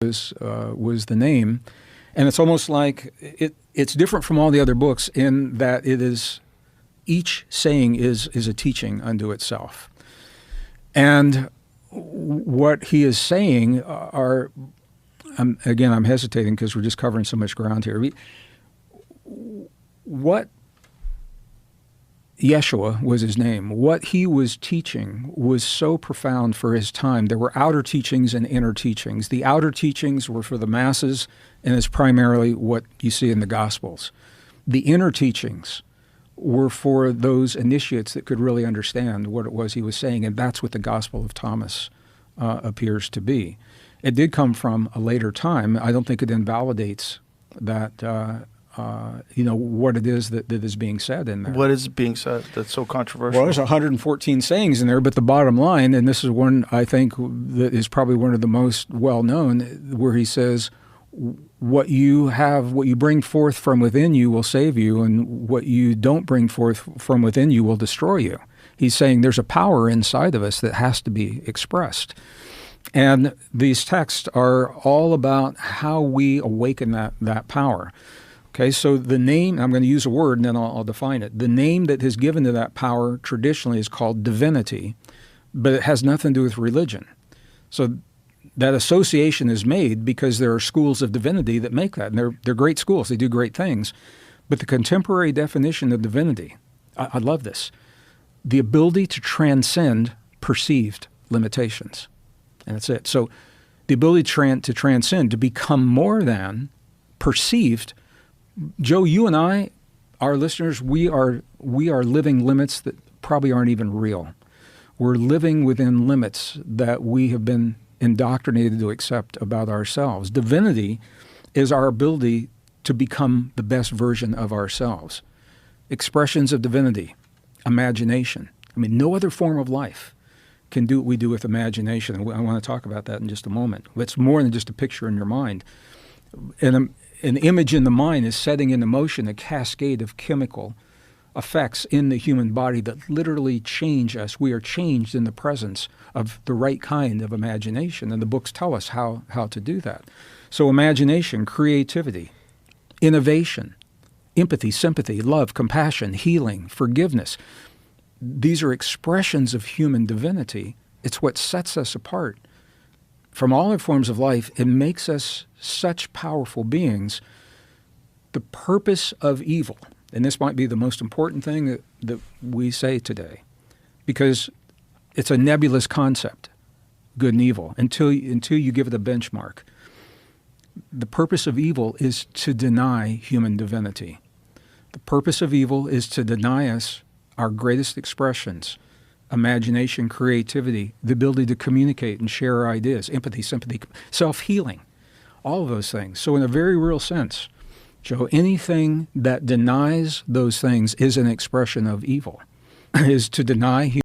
was the name. And it's almost like it's different from all the other books in that each saying is a teaching unto itself. And what he is saying are, again, I'm hesitating because we're just covering so much ground here. What Yeshua was his name. What he was teaching was so profound for his time. There were outer teachings and inner teachings. The outer teachings were for the masses, and it's primarily what you see in the Gospels. The inner teachings were for those initiates that could really understand what it was he was saying, and that's what the Gospel of Thomas appears to be. It did come from a later time. I don't think it invalidates that what it is that is being said in there. What is being said that's so controversial? Well, there's 114 sayings in there, but the bottom line, and this is one I think that is probably one of the most well-known, where he says, what you bring forth from within you will save you, and what you don't bring forth from within you will destroy you. He's saying there's a power inside of us that has to be expressed. And these texts are all about how we awaken that power. Okay, so the name, I'm going to use a word and then I'll define it. The name that is given to that power traditionally is called divinity, but it has nothing to do with religion. So that association is made because there are schools of divinity that make that, and they're great schools. They do great things. But the contemporary definition of divinity, I love this, the ability to transcend perceived limitations. And that's it. So the ability to transcend, to become more than perceived. Joe, you and I, our listeners, we are living limits that probably aren't even real. We're living within limits that we have been indoctrinated to accept about ourselves. Divinity is our ability to become the best version of ourselves. Expressions of divinity, imagination. I mean, no other form of life can do what we do with imagination. And I want to talk about that in just a moment. It's more than just a picture in your mind. And an image in the mind is setting into motion a cascade of chemical effects in the human body that literally change us. We are changed in the presence of the right kind of imagination, and the books tell us how to do that. So imagination, creativity, innovation, empathy, sympathy, love, compassion, healing, forgiveness. These are expressions of human divinity. It's what sets us apart from all other forms of life. It makes us such powerful beings. The purpose of evil, and this might be the most important thing that we say today, because it's a nebulous concept, good and evil, until you give it a benchmark. The purpose of evil is to deny human divinity. The purpose of evil is to deny us our greatest expressions, imagination, creativity, the ability to communicate and share our ideas, empathy, sympathy, self-healing, all of those things. So in a very real sense, Joe, anything that denies those things is an expression of evil, is to deny